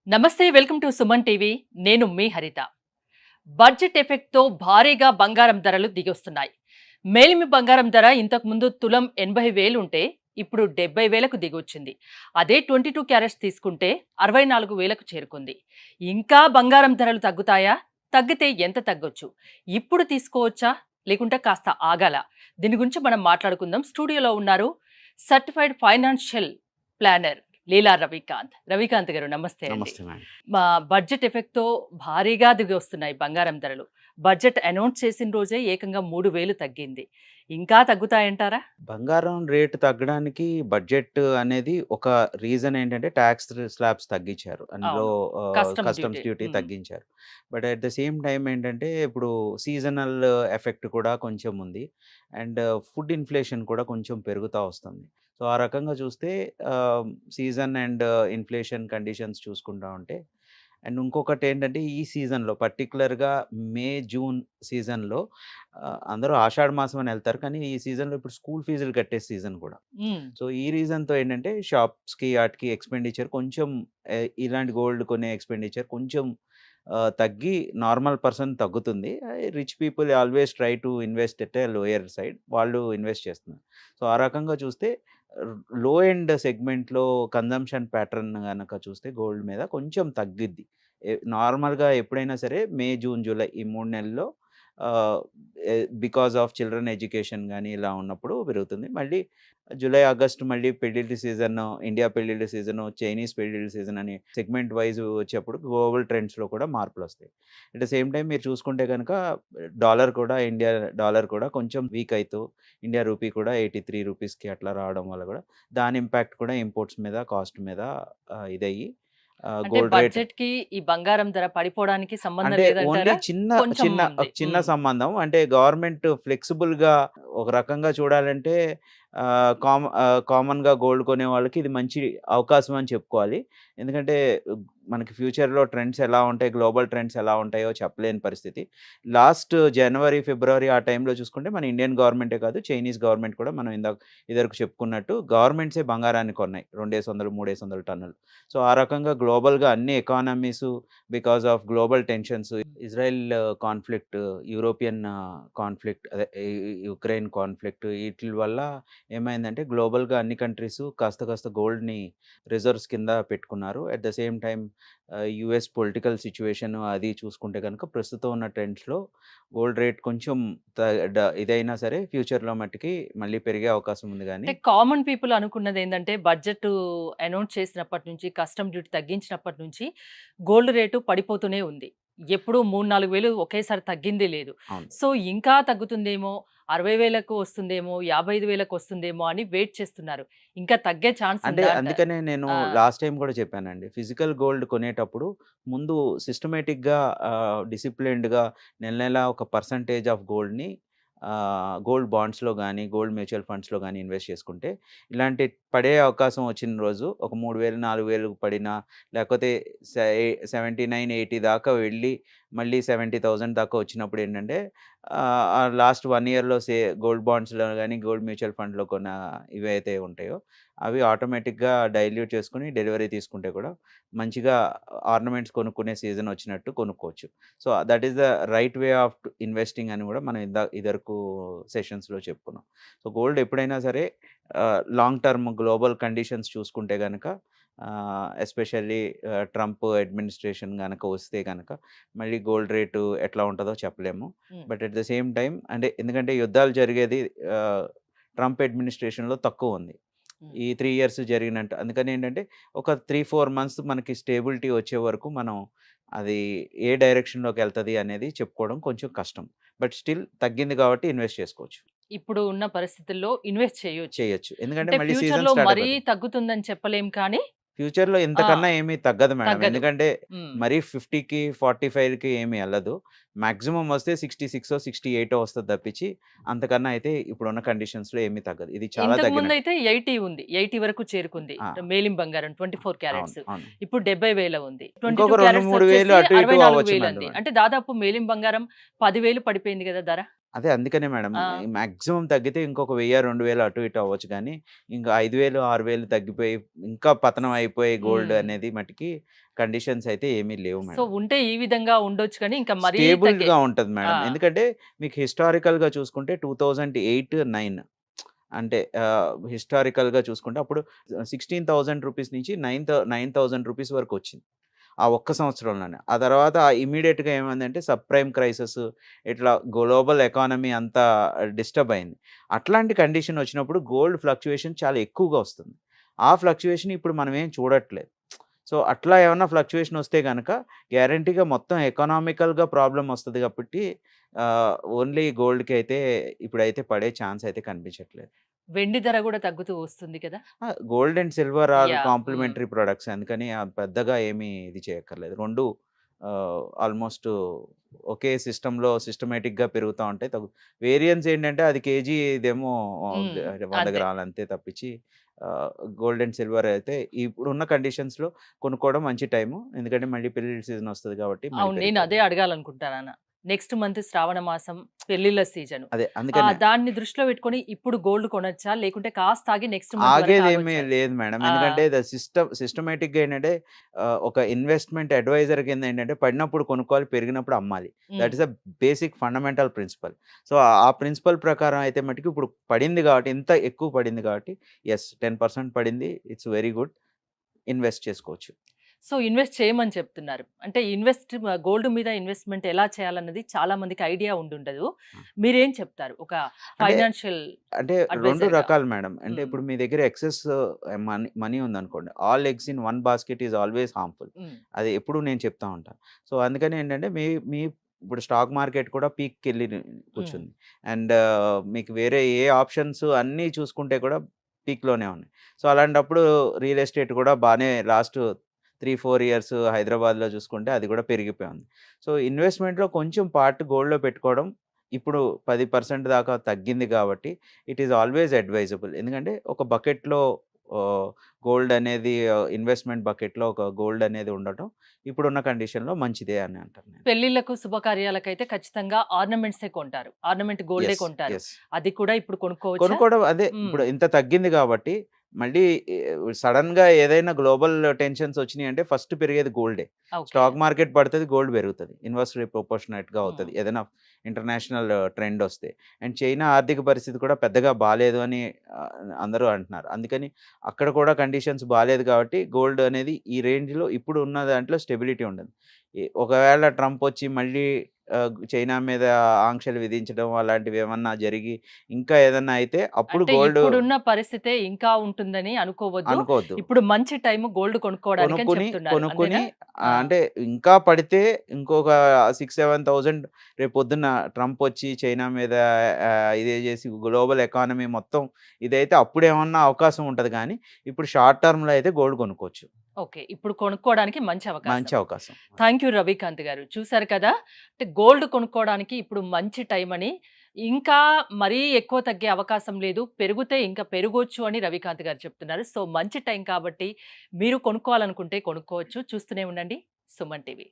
నమస్తే, welcome to Suman TV. నేను మీ హరిత. బడ్జెట్ ఎఫెక్ట్తో భారీగా బంగారం ధరలు దిగొస్తున్నాయి. మేలిమి బంగారం ధర ఇంతకుముందు తులం 80,000 ఉంటే ఇప్పుడు 70,000కు దిగొచ్చింది. అదే 22 క్యారెట్స్ తీసుకుంటే 64,000కు చేరుకుంది. ఇంకా బంగారం ధరలు తగ్గుతాయా? తగ్గితే ఎంత తగ్గొచ్చు? ఇప్పుడు తీసుకోవచ్చా? లేకుంటే కాస్త ఆగాలా? దీని గురించి మనం మాట్లాడుకుందాం. స్టూడియోలో ఉన్నారు సర్టిఫైడ్ ఫైనాన్షియల్ ప్లానర్ లీలా రవికాంత్. రవికాంత్ గారు నమస్తే అండి. నమస్తే మేడం. మా బడ్జెట్ ఎఫెక్ట్‌తో భారీగా దిగి వస్తున్నాయి బంగారం ధరలు. బడ్జెట్ అనౌన్స్ చేసిన రోజే ఏకంగా 3,000 తగ్గింది. ఇంకా తగ్గుతాయంటారా? బంగారం రేటు తగ్గడానికి బడ్జెట్ అనేది ఒక రీజన్ ఏంటంటే టాక్స్ స్లాబ్స్ తగ్గించారు. అందులో అవును. Customs duty. కస్టమ్స్ డ్యూటీ హ్మ్. తగ్గించారు. But at the same time ఏంటంటే ఇప్పుడు సీజనల్ ఎఫెక్ట్ కూడా కొంచెం ఉంది. అండ్ ఫుడ్ ఇన్‌ఫ్లేషన్ కూడా కొంచెం పెరుగుతా వస్తుంది. సో, ఆ రకంగా చూస్తే సీజన్ అండ్ ఇన్‌ఫ్లేషన్ కండిషన్స్ చూసుకుంటా ఉంటే అండ్ ఇంకొకటేంటంటే ఈ సీజన్‌లో పర్టిక్యులర్‌గా మే, జూన్ సీజన్‌లో అందరూ ఆషాఢ మాసం అని ఎళ్తారు. కానీ ఈ సీజన్‌లో ఇప్పుడు స్కూల్ ఫీజులు కట్టే సీజన్ గూడా. హ్మ్. సో, ఈ రీజన్‌తో ఏంటంటే షాప్స్‌కి ఆటికి ఎక్స్‌పెండిచర్ కొంచెం ఇలాంటి గోల్డ్ కొనే ఎక్స్‌పెండిచర్ కొంచెం తగ్గి నార్మల్ పర్సన్ తగ్గుతుంది. Rich people always try to invest at a lower side. వాళ్ళు ఇన్వెస్ట్ చేస్తున్నారు. సో, ఆ రకంగా చూస్తే లో ఎండ్ సెగ్మెంట్‌లో కన్జంప్షన్ ప్యాటర్న్ గనక చూస్తే గోల్డ్ మీద కొంచెం తగ్గిద్ది. నార్మల్‌గా ఎప్పుడైనా సరే మే, జూన్, జూలై ఈ 3 నెలల్లో ఆహ్, బికాస్ ఆఫ్ చిల్డ్రన్ ఎడ్యుకేషన్ గాని ఇలా ఉన్నప్పుడు పెరుగుతుంది. మళ్ళీ జూలై, ఆగస్ట్ మళ్ళీ పెళ్ళిళ్ళ సీజను, ఇండియా పెళ్ళిళ్ళ సీజను, చైనీస్ పెళ్ళిళ్ళ సీజన్ అని సెగ్మెంట్ వైస్ వచ్చేప్పుడు గ్లోబల్ ట్రెండ్స్‌లో కూడా మార్పులొస్తాయి. అట్ ద సేమ్ టైమ్ మీరు చూసుకుంటే గనక ఇండియా డాలర్ కూడా కొంచెం వీక్ అయితూ ఇండియా రూపీ కూడా 83 రూపీస్‌కి అట్లా రావడం వల్ల గూడా దాని ఇంపాక్ట్ కూడా ఇంపోర్ట్స్ మీద, కాస్ట్ మీద ఇదయ్యి అంటే గోల్డ్ రేట్ బడ్జెట్‌కి ఈ బంగారం ధర పడిపోవడానికి సంబంధం అంటే ఓన్లీ లేదంటారా? చిన్న కొంచెం చిన్న ఉంది. చిన్న హ్మ్. సంబంధం. అంటే గవర్నమెంట్ ఫ్లెక్సిబుల్‌గా ఒక రకంగా చూడాలంటే కామన్‌గా గోల్డ్ కొనే వాళ్ళకి ఇది మంచి అవకాశం అని చెప్పుకోవాలి. ఎందుకంటే మనకి ఫ్యూచర్‌లో ట్రెండ్స్ ఎలా ఉంటాయి, గ్లోబల్ ట్రెండ్స్ ఎలా ఉంటాయో చెప్పలేని పరిస్థితి. లాస్ట్ జనవరి, ఫిబ్రవరి ఆ టైంలో చూసుకుంటే మన ఇండియన్ గవర్నమెంటే కాదు, చైనీస్ గవర్నమెంట్ కూడా మనం ఇదివరకు చెప్పుకున్నట్టు గవర్నమెంట్సే బంగారాన్ని కొన్నాయి. 2,500, 3,500 టన్నులు. సో, ఆ రకంగా గ్లోబల్‌గా అన్ని economies because of global tensions Israel conflict, European conflict అదే యుక్రెయిన్ కాన్ఫ్లిక్ట్ ఈటిల వల్ల ఏమైందంటే గ్లోబల్‌గా అన్ని కంట్రీస్ కాస్త కాస్త గోల్డ్‌ని రిజర్వ్స్ కింద పెట్టుకున్నారు. At the same time US political situation అది చూసుకుంటే గనుక ప్రస్తుతం ఉన్న ట్రెండ్స్‌లో గోల్డ్ రేట్ కొంచెం త ఇదైనా సరే ఫ్యూచర్‌లో మట్టికి మళ్ళీ పెరిగే అవకాశం ఉంది గానీ అంటే కామన్ పీపుల్ అనుకున్నదేందంటే బడ్జెట్ అనౌన్స్ చేసినప్పటి నుంచి, కస్టమ్ డ్యూటీ తగ్గించినప్పటి నుంచి గోల్డ్ రేటు పడిపోతూనే ఉంది. ఎప్పుడూ 3, 4,000 ఒకేసారి తగ్గిందే లేదు. అవును. సో, ఇంకా తగ్గుతుందేమో, 60,000కు వస్తుందేమో, 55,000కు వస్తుందేమో అని వెయిట్ చేస్తున్నారు. ఇంకా తగ్గే ఛాన్స్ అంటే ఉందా అంటారు? అందుకనే నేను ఆ! లాస్ట్ టైమ్ కూడా చెప్పానండి. ఫిజికల్ గోల్డ్ కొనేటప్పుడు ముందు సిస్టమేటిక్‌గా డిసిప్లిన్డ్‌గా నెల నెల ఒక పర్సెంటేజ్ ఆఫ్ గోల్డ్‌ని గోల్డ్ బాండ్స్‌లో గాని, గోల్డ్ మ్యూచువల్ ఫండ్స్‌లో గాని ఇన్వెస్ట్ చేసుకుంటే, ఇలాంటి పడే అవకాశం వచ్చిన రోజు ఒక 3,000, 4,000 పడినా లేకపోతే సె 79, 80 దాకా వెళ్ళి మళ్ళీ 70,000 దాకా వచ్చినప్పుడు ఏంటంటే ఆ లాస్ట్ 1 ఇయర్‌లో గోల్డ్ బాండ్స్‌లో గాని, గోల్డ్ మ్యూచువల్ ఫండ్‌లో కొన్న ఇవైతే ఉంటాయో అవి ఆటోమేటిక్‌గా డైల్యూట్ చేసుకొని డెలివరీ తీసుకుంటే కూడా మంచిగా ఆర్నమెంట్స్ కొనుక్కునే సీజన్ వచ్చినట్టు కొనుక్కోవచ్చు. So, that is the right way of investing అని కూడా మనం ఇదివరకు సెషన్స్‌లో చెప్పుకున్నాం. సో, గోల్డ్ ఎప్పుడైనా సరే లాంగ్ టర్మ్ గ్లోబల్ కండిషన్స్ చూసుకుంటే గనక ఎస్పెషల్లీ ట్రంప్ అడ్మినిస్ట్రేషన్ గనక వస్తే గనక మళ్ళీ గోల్డ్ రేటు ఎట్లా ఉంటదో చెప్పలేము. హ్మ్. But at the same time అంటే ఎందుకంటే యుద్ధాలు జరిగేది ఆహ్, ట్రంప్ అడ్మినిస్ట్రేషన్‌లో తక్కువుంది. హ్మ్. ఈ 3 ఇయర్స్ జరిగినట్టు. అందుకనేంటంటే ఒక 3, 4 మంత్స్ మనకి స్టేబిలిటీ వచ్చే వరకు మనం అది ఏ డైరెక్షన్‌లోకెళ్తది అనేది చెప్పుకోవడం కొంచెం కష్టం. బట్ స్టిల్ తగ్గింది కాబట్టి ఇన్వెస్ట్ చేసుకోవచ్చు. ఇప్పుడు ఉన్న పరిస్థితుల్లో ఇన్వెస్ట్ చేయొచ్చు. చేయొచ్చు. ఎందుకంటే అంటే మళ్ళీ సీజన్ ఫ్యూచర్‌లో స్టార్ట్ మరీ అయిపోద్ది. తగ్గుతుందని చెప్పలేం కానీ ఫ్యూచర్‌లో ఆ! ఇంతకన్నా ఏమి తగ్గదు మేడం. తగ్గదు. ఎందుకంటే హ్మ్. మరీ 50కి, 45కి ఏమి ఎళ్ళదు. మాక్సిమం వస్తే 66 68 వస్తది తప్పించి అంతకన్నా అయితే ఇప్పుడున్న కండిషన్స్‌లో ఏమి తగ్గదు. ఇది చాలా తగ్గినట్టు. ఇంతకుముందయితే 80 ఉంది. 80 వరకు చేరుకుంది. ఆ! మేలిం బంగారం ఆ! 24 అవును. క్యారెట్స్. అవును. ఇప్పుడు 70,000 ఉంది. 22 ఇంకొక 2, క్యారెట్స్ 3 వేలు వచ్చేసి అటు ఇటు అవ్వచ్చు 64,000 మేడం. అంది. అంటే దాదాపు మేలిం బంగారం 10,000 పడిపోయింది గదా ధర. అదే అందుకనే మేడం ఆ! మాక్సిమం తగ్గితే ఇంకొక 1000, 2000 అటు ఇటు అవ్వచ్చు గానీ, ఇంకా 5000, 6000 తగ్గిపోయి ఇంకా పతనం అయిపోయి గోల్డ్ హ్మ్. అనేది మటికి కండిషన్స్ అయితే ఏమీ లేవు సో, మేడం. ఉంటే ఈ విధంగా ఉండొచ్చు కానీ ఇంకా మరీ తగ్గే స్టేబుల్‌గా ఉంటది ఆ! మేడం. ఎందుకంటే మీకు హిస్టారికల్‌గా చూసుకుంటే 2008, 9 అంటే హిస్టారికల్‌గా చూసుకుంటే అప్పుడు రూ. 16,000 నుంచి 9,000 రూపీస్ వరకొచ్చింది. ఆ ఒక్క సంవత్సరంలోనే. ఆ తర్వాత ఇమ్మీడియేట్‌గా ఏమైందంటే సబ్‌ప్రైమ్ క్రైసిస్ ఇట్లా గ్లోబల్ ఎకానమీ అంతా డిస్టర్బ్ అయింది. అట్లాంటి కండిషన్ వచ్చినప్పుడు గోల్డ్ ఫ్లక్చుయేషన్ చాలా ఎక్కువగా వస్తుంది. ఆ ఫ్లక్చుయేషన్ ఇప్పుడు మనం ఏం చూడట్లేదు. సో, అట్లా ఏమన్నా ఫ్లక్చుయేషన్ వస్తే గనక గ్యారంటీగా మొత్తం ఎకనామికల్‌గా ప్రాబ్లమ్ వస్తది కాబట్టి ఓన్లీ గోల్డ్‌కైతే ఇప్పుడైతే పడే ఛాన్స్ అయితే కనిపించట్లేదు. వెండి ధర గూడా తగ్గుతూ వస్తుంది కదా! Gold and silver are hmm. Complementary products. అందుకని పెద్దగా ఏమీ ఇది చేయక్కర్లేదు. 2 ఆల్‌మోస్ట్ ఒకే సిస్టమ్‌లో సిస్టమాటిక్‌గా పెరుగుతా ఉంటాయి. వేరియన్స్ ఏంటంటే అది కేజీ ఇదేమో హ్మ్. 100 అంతే. గ్రాములు అంతే తప్పించి గోల్డ్ అండ్ సిల్వర్ అయితే ఇప్పుడున్న కండిషన్స్‌లో కొనుక్కోవడం మంచి టైము. ఎందుకంటే మళ్ళీ పెళ్ళిళ్ళ సీజన్ వస్తది కాబట్టి మళ్ళీ అవును. నేను అదే పెరిగిపోతుంది. అడగాలనుకుంటున్నాను. నెక్స్ట్ మంత్ శ్రావణ మాసం పెళ్ళిళ్ళ సీజను. అదే అందుకనే దాన్ని దృష్టిలో పెట్టుకొని ఇప్పుడు గోల్డ్ కొనొచ్చా? లేకుంటే కాస్త ఆగి నెక్స్ట్ మంత్ వరకు ఆగేదేమీ ఆగొచ్చా? లేదు మేడం. ఆ! ఎందుకంటే సిస్టమాటిక్‌గా ఏంటంటే ఒక ఇన్వెస్ట్‌మెంట్ అడ్వైజర్ కింద ఏంటంటే పడినప్పుడు కొనుక్కోవాలి, పెరిగినప్పుడు అమ్మాలి. హ్మ్. That is the basic fundamental principal. So, ఆ ప్రిన్సిపల్ ప్రకారం అయితే మటికి ఇప్పుడు పడింది కాబట్టి ఇంత ఎక్కువ పడింది కాబట్టి యెస్ 10% పడింది. It's very good. ఇన్వెస్ట్ చేసుకోవచ్చు. సో, ఇన్వెస్ట్ చేయమని చెప్తున్నారు. అంటే గోల్డ్ మీద ఇన్వెస్ట్‌మెంట్ ఎలా చేయాలన్నది చాలా మందికి ఐడియా ఉండుండదు. ఆ! మీరేం చెప్తారు? ఒక అంటే ఫైనాన్షియల్ అంటే 2 అడ్వైజర్‌గా? రకాలు మేడం. అంటే హ్మ్. ఇప్పుడు మీ దగ్గర ఎక్సెస్ మనీ ఉందనుకోండి. All eggs in one basket is always harmful. హ్మ్. అది ఎప్పుడు నేను చెప్తా ఉంటాను. సో, అందుకని ఏంటంటే మీ మీ ఇప్పుడు స్టాక్ మార్కెట్ కూడా పీక్‌కెళ్ళి హ్మ్. కూర్చుంది. అండ్ మీకు వేరే ఏ ఆప్షన్స్ అన్నీ చూసుకుంటే కూడా పీక్‌లోనే ఉన్నాయి. సో, అలాంటప్పుడు రియల్ ఎస్టేట్ కూడా బానే లాస్ట్ 3, 4 ఇయర్స్ హైదరాబాద్‌లో చూసుకుంటే అది కూడా పెరిగిపోయింది. సో, ఇన్వెస్ట్‌మెంట్‌లో కొంచెం పార్ట్ గోల్డ్‌లో పెట్టుకోవడం ఇప్పుడు 10% దాకా తగ్గింది కాబట్టి ఇట్ ఈస్ ఆల్‌వేస్ అడ్వైజబుల్. ఎందుకంటే ఒక బకెట్‌లో గోల్డ్ అనేది ఇన్వెస్ట్‌మెంట్ బకెట్‌లో ఒక గోల్డ్ అనేది ఉండటం ఇప్పుడున్న కండిషన్‌లో మంచిదే అని అంటాను నేను. పెళ్ళిళ్ళకు, శుభకార్యాలకైతే ఖచ్చితంగా ఆర్నమెంట్సే కొంటారు. ఆర్నమెంట్ గోల్డే యెస్. కొంటారు. యెస్. అది కూడా ఇప్పుడు కొనుక్కోవచ్చా? కొనుక్కోవడం అదే హ్మ్. ఇప్పుడు ఇంత తగ్గింది కాబట్టి మళ్ళీ సడెన్‌గా ఏదైనా గ్లోబల్ టెన్షన్స్ వచ్చినియంటే ఫస్ట్ పెరిగేది గోల్డే. ఓకే. స్టాక్ మార్కెట్ పడతది, గోల్డ్ పెరుగుతది. ఇన్వర్స్‌లీ ప్రొపోర్షనేట్‌గా హ్మ్. అవుతది. ఏదైనా ఇంటర్నేషనల్ ట్రెండ్ వస్తే. అండ్ చైనా ఆర్థిక పరిస్థితి కూడా పెద్దగా బాలేదు అని ఆహ్, అందరూ అంటున్నారు. అందుకని అక్కడ కూడా కండిషన్స్ బాలేదు కాబట్టి గోల్డ్ అనేది ఈ రేంజ్‌లో ఇప్పుడు ఉన్న దాంట్లో స్టెబిలిటీ ఉండదు. ఒకవేళ ట్రంప్ వచ్చి మళ్ళీ చైనా మీద ఆంక్షలు విధించడం అలాంటివి ఏమన్నా జరిగి ఇంకా ఏదన్నా అయితే అప్పుడు అంటే గోల్డ్ ఇప్పుడున్న పరిస్థితే ఇంకా ఉంటుందని అనుకోవద్దు. అనుకోవద్దు. ఇప్పుడు మంచి టైము గోల్డ్ కొనుక్కోవడానికని చెప్తున్నారు. కొనుక్కొని అంతేనా? ఆ! అంటే ఇంకా పడితే ఇంకొక 6, 7,000 రేపొద్దున్న ట్రంప్ వచ్చి చైనా మీద ఇదే చేసి గ్లోబల్ ఎకానమీ మొత్తం ఇదైతే అప్పుడేమన్నా అవకాశం ఉంటది గానీ, ఇప్పుడు షార్ట్ టర్మ్‌లో అయితే గోల్డ్ కొనుక్కోవచ్చు. ఓకే. ఇప్పుడు కొనుక్కోవడానికి మంచి అవకాశం. మంచి అవకాశం. థాంక్ యూ రవికాంత్ గారు. చూసారు కదా! అంటే గోల్డ్ కొనుక్కోవడానికి ఇప్పుడు మంచి టైమని, ఇంకా మరీ ఎక్కువ తగ్గే అవకాశం లేదు. పెరిగితే ఇంకా పెరగొచ్చు అని రవికాంత్ గారు చెప్తున్నారు. సో, మంచి టైం కాబట్టి మీరు కొనుక్కోవాలనుకుంటే కొనుక్కోవచ్చు. చూస్తూనే ఉండండి సుమన్ టీవీ.